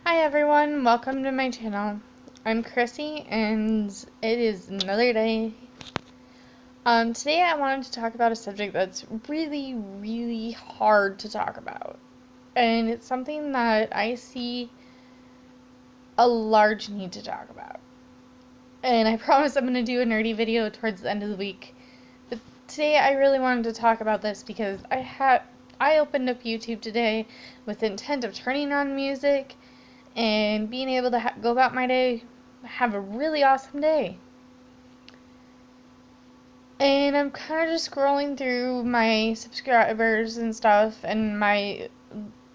Hi everyone, welcome to my channel. I'm Chrissy and it is another day. Today I wanted to talk about a subject that's really hard to talk about. And it's something that I see a large need to talk about. And I promise I'm going to do a nerdy video towards the end of the week. But today I really wanted to talk about this because I opened up YouTube today with the intent of turning on music and being able to go about my day, have a really awesome day. And I'm kind of just scrolling through my subscribers and stuff and my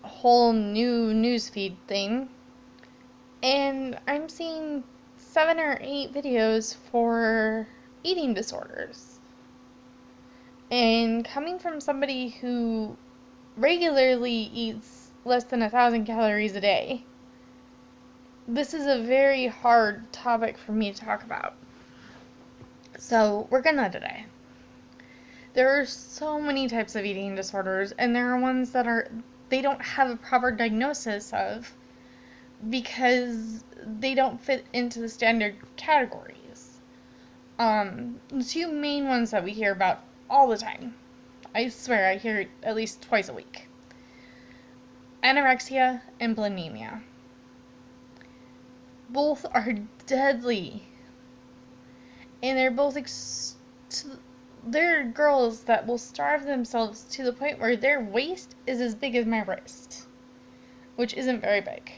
whole new newsfeed thing, and I'm seeing 7 or 8 videos for eating disorders. And coming from somebody who regularly eats less than 1,000 calories a day, this is a very hard topic for me to talk about. So, we're gonna today. There are so many types of eating disorders, and there are ones that they don't have a proper diagnosis of because they don't fit into the standard categories. The two main ones that we hear about all the time, I swear I hear it at least twice a week: anorexia and bulimia. Both are deadly, and they're both they're girls that will starve themselves to the point where their waist is as big as my wrist, which isn't very big.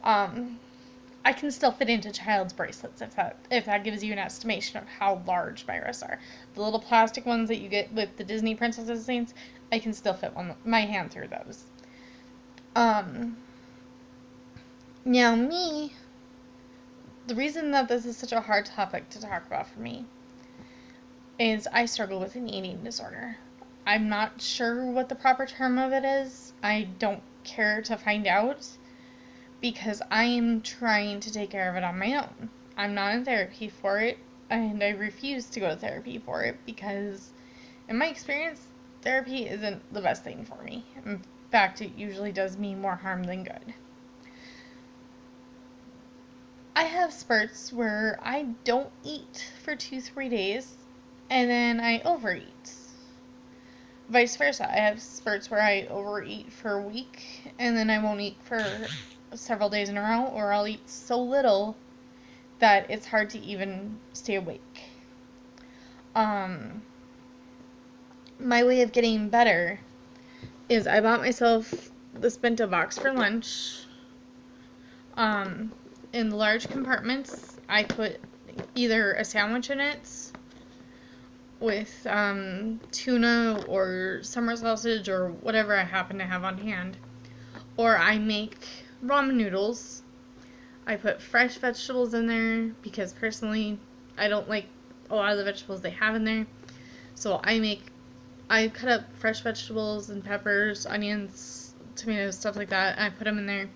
I can still fit into child's bracelets if that gives you an estimation of how large my wrists are. The little plastic ones that you get with the Disney princesses things, I can still fit my hand through those. Now me, the reason that this is such a hard topic to talk about for me is I struggle with an eating disorder. I'm not sure what the proper term of it is. I don't care to find out because I am trying to take care of it on my own. I'm not in therapy for it, and I refuse to go to therapy for it because, in my experience, therapy isn't the best thing for me. In fact, it usually does me more harm than good. I have spurts where I don't eat for 2-3 days and then I overeat. Vice versa, I have spurts where I overeat for a week and then I won't eat for several days in a row, or I'll eat so little that it's hard to even stay awake. My way of getting better is I bought myself this bento box for lunch. In the large compartments, I put either a sandwich in it with tuna or summer sausage or whatever I happen to have on hand, or I make ramen noodles. I put fresh vegetables in there because personally I don't like a lot of the vegetables they have in there. So I cut up fresh vegetables and peppers, onions, tomatoes, stuff like that, and I put them in there.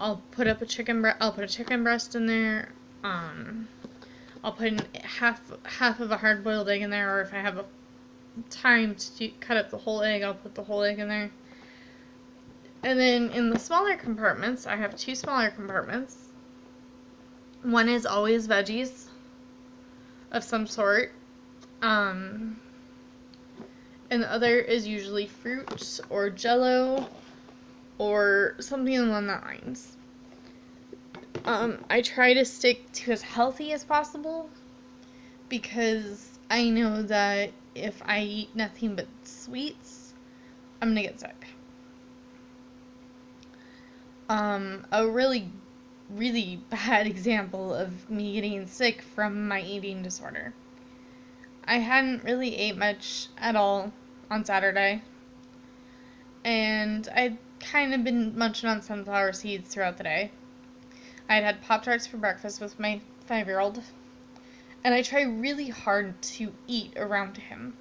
I'll put a chicken breast in there. I'll put in half of a hard-boiled egg in there, or if I have time to cut up the whole egg, I'll put the whole egg in there. And then in the smaller compartments, I have 2 smaller compartments. One is always veggies of some sort, and the other is usually fruit or jello or something along that lines. I try to stick to as healthy as possible because I know that if I eat nothing but sweets, I'm gonna get sick. A really bad example of me getting sick from my eating disorder. I hadn't really ate much at all on Saturday, and I'd kind of been munching on sunflower seeds throughout the day. I'd had Pop-Tarts for breakfast with my 5-year-old, and I try really hard to eat around him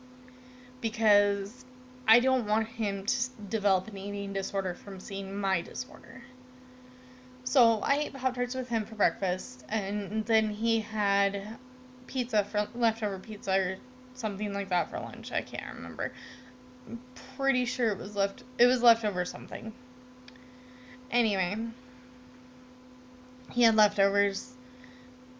because I don't want him to develop an eating disorder from seeing my disorder. So I ate Pop-Tarts with him for breakfast, and then he had leftover pizza or something like that for lunch. I can't remember. I'm pretty sure it was leftover something. Anyway, he had leftovers.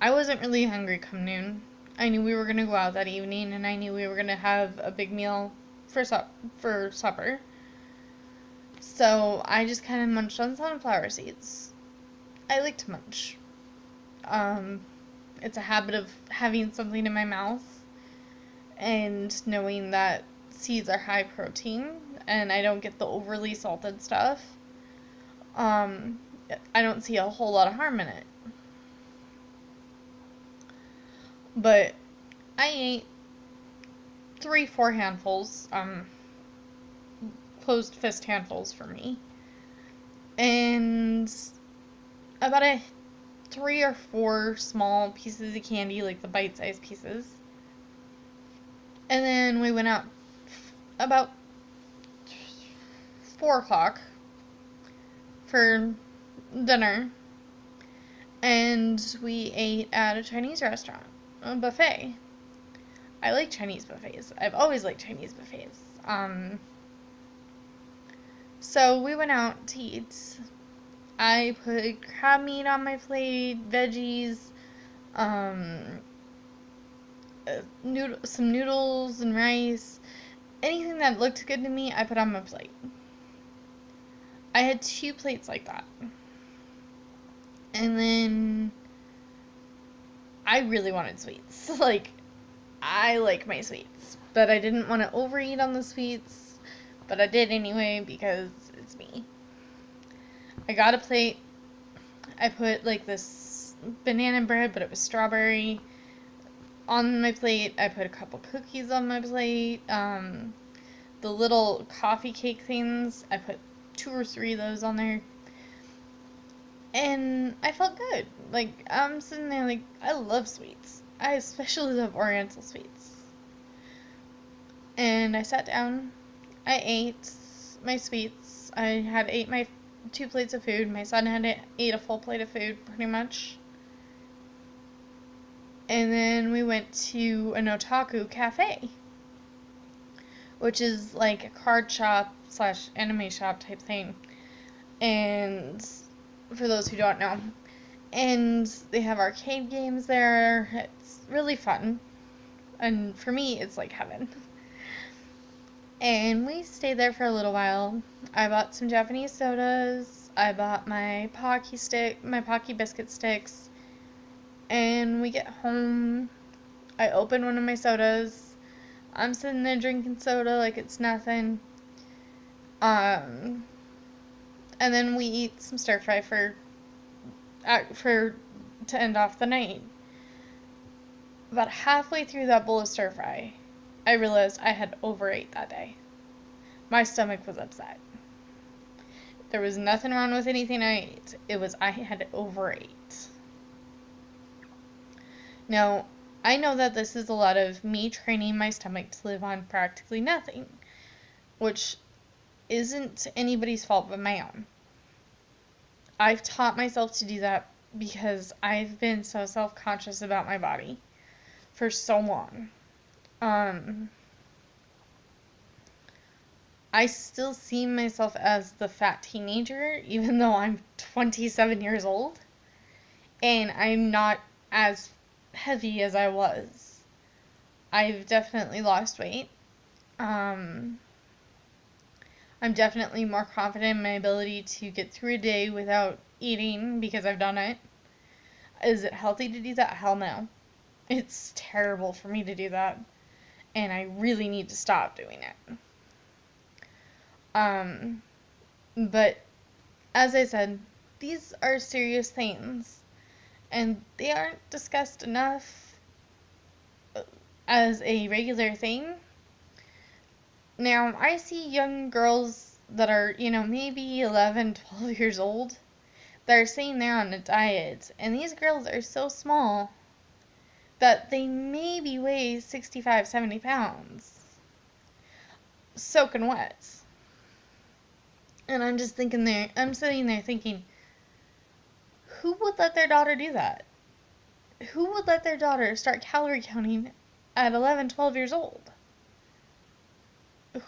I wasn't really hungry come noon. I knew we were going to go out that evening, and I knew we were going to have a big meal for supper. So I just kind of munched on sunflower seeds. I like to munch. Um, it's a habit of having something in my mouth and knowing that seeds are high protein and I don't get the overly salted stuff. Um, I don't see a whole lot of harm in it. But I ate 3-4 handfuls, closed fist handfuls for me, and about 3 or 4 small pieces of candy, like the bite-sized pieces. And then we went out about 4 o'clock for dinner, and we ate at a Chinese restaurant, a buffet. I like Chinese buffets. I've always liked Chinese buffets. So we went out to eat. I put crab meat on my plate, veggies, some noodles and rice. Anything that looked good to me, I put on my plate. I had 2 plates like that. And then I really wanted sweets. I like my sweets. But I didn't want to overeat on the sweets. But I did anyway because it's me. I got a plate. I put this banana bread, but it was strawberry, on my plate. I put a couple cookies on my plate. The little coffee cake things, I put 2 or 3 of those on there. And I felt good. I'm sitting there I love sweets. I especially love Oriental sweets. And I sat down. I ate my sweets. I had ate my 2 plates of food. My son had ate a full plate of food, pretty much. And then we went to an otaku cafe, which is like a card shop / anime shop type thing. And for those who don't know, and they have arcade games there. It's really fun. And for me, it's like heaven. And we stayed there for a little while. I bought some Japanese sodas. I bought my Pocky biscuit sticks. And we get home. I open one of my sodas. I'm sitting there drinking soda like it's nothing. And then we eat some stir fry to end off the night. About halfway through that bowl of stir fry, I realized I had overate that day. My stomach was upset. There was nothing wrong with anything I ate. It was I had overate. Now, I know that this is a lot of me training my stomach to live on practically nothing, which isn't anybody's fault but my own. I've taught myself to do that because I've been so self-conscious about my body for so long. I still see myself as the fat teenager, even though I'm 27 years old, and I'm not as heavy as I was. I've definitely lost weight. I'm definitely more confident in my ability to get through a day without eating because I've done it. Is it healthy to do that? Hell no. It's terrible for me to do that, and I really need to stop doing it. But as I said, these are serious things, and they aren't discussed enough as a regular thing. Now, I see young girls that are, maybe 11, 12 years old that are saying they're on a diet, and these girls are so small that they maybe weigh 65, 70 pounds, soaking wet. And I'm sitting there thinking, who would let their daughter do that? Who would let their daughter start calorie counting at 11, 12 years old?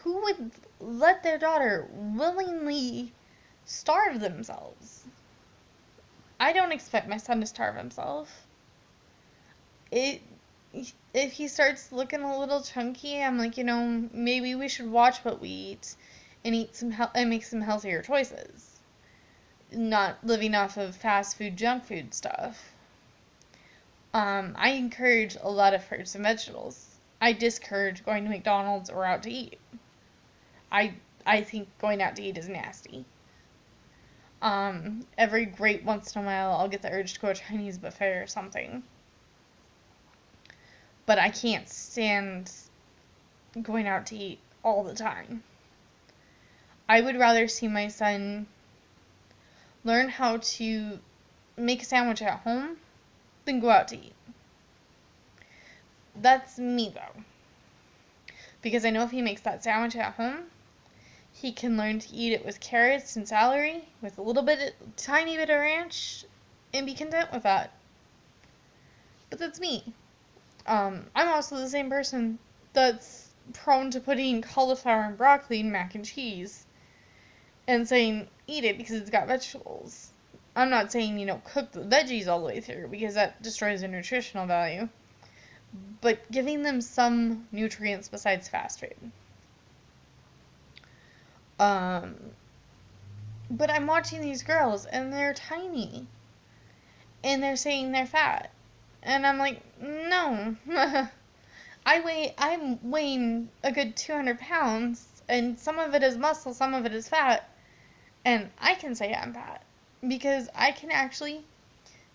Who would let their daughter willingly starve themselves. I don't expect my son to starve himself. It if he starts looking a little chunky, I'm like, maybe we should watch what we eat and and make some healthier choices. Not living off of fast food, junk food stuff. I encourage a lot of fruits and vegetables. I discourage going to McDonald's or out to eat. I I think going out to eat is nasty. Every great once in a while, I'll get the urge to go to a Chinese buffet or something. But I can't stand going out to eat all the time. I would rather see my son learn how to make a sandwich at home than go out to eat. That's me, though. Because I know if he makes that sandwich at home, he can learn to eat it with carrots and celery, with tiny bit of ranch, and be content with that. But that's me. I'm also the same person that's prone to putting cauliflower and broccoli in mac and cheese and saying, eat it because it's got vegetables. I'm not saying, cook the veggies all the way through because that destroys their nutritional value. But giving them some nutrients besides fast food. But I'm watching these girls and they're tiny. And they're saying they're fat. And I'm like, no. I'm weighing a good 200 pounds, and some of it is muscle, some of it is fat, and I can say I'm fat because I can actually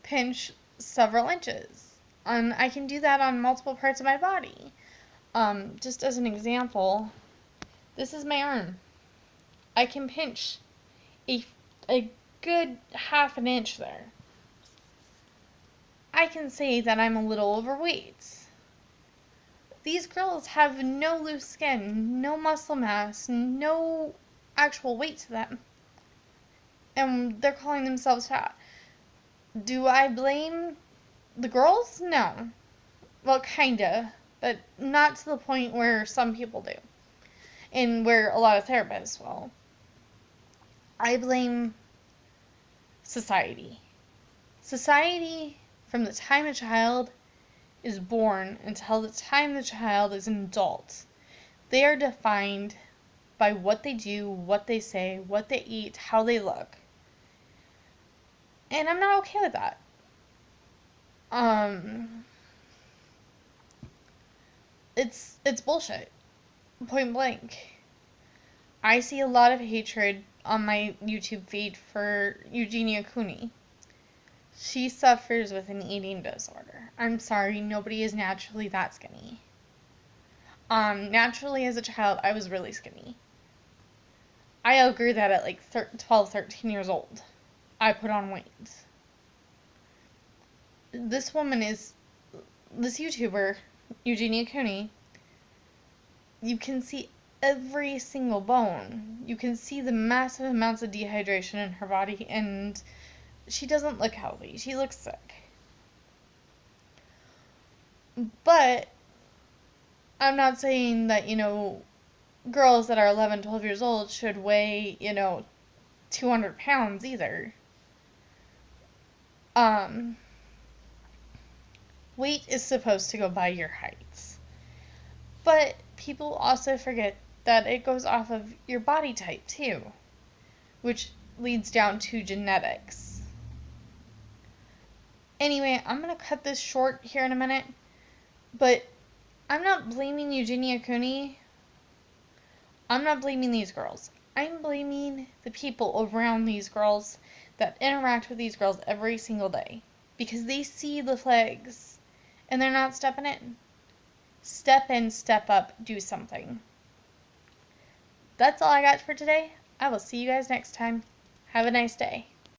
pinch several inches, and I can do that on multiple parts of my body. Just as an example, this is my arm. I can pinch a good half an inch there. I can say that I'm a little overweight. These girls have no loose skin, no muscle mass, no actual weight to them. And they're calling themselves fat. Do I blame the girls? No. Well, kinda. But not to the point where some people do. And where a lot of therapists will. I blame society. Society, from the time a child is born until the time the child is an adult, they are defined by what they do, what they say, what they eat, how they look. And I'm not okay with that. It's bullshit. Point blank. I see a lot of hatred on my YouTube feed for Eugenia Cooney. She suffers with an eating disorder. I'm sorry, nobody is naturally that skinny. Naturally as a child, I was really skinny. I outgrew that at like 12, 13 years old. I put on weight. This YouTuber, Eugenia Cooney, you can see every single bone. You can see the massive amounts of dehydration in her body, and she doesn't look healthy. She looks sick. But I'm not saying that, girls that are 11, 12 years old should weigh, 200 pounds either. Weight is supposed to go by your height. But people also forget that it goes off of your body type too, which leads down to genetics. Anyway, I'm going to cut this short here in a minute, but I'm not blaming Eugenia Cooney. I'm not blaming these girls. I'm blaming the people around these girls that interact with these girls every single day, because they see the flags and they're not stepping in. Step in, step up, do something. That's all I got for today. I will see you guys next time. Have a nice day.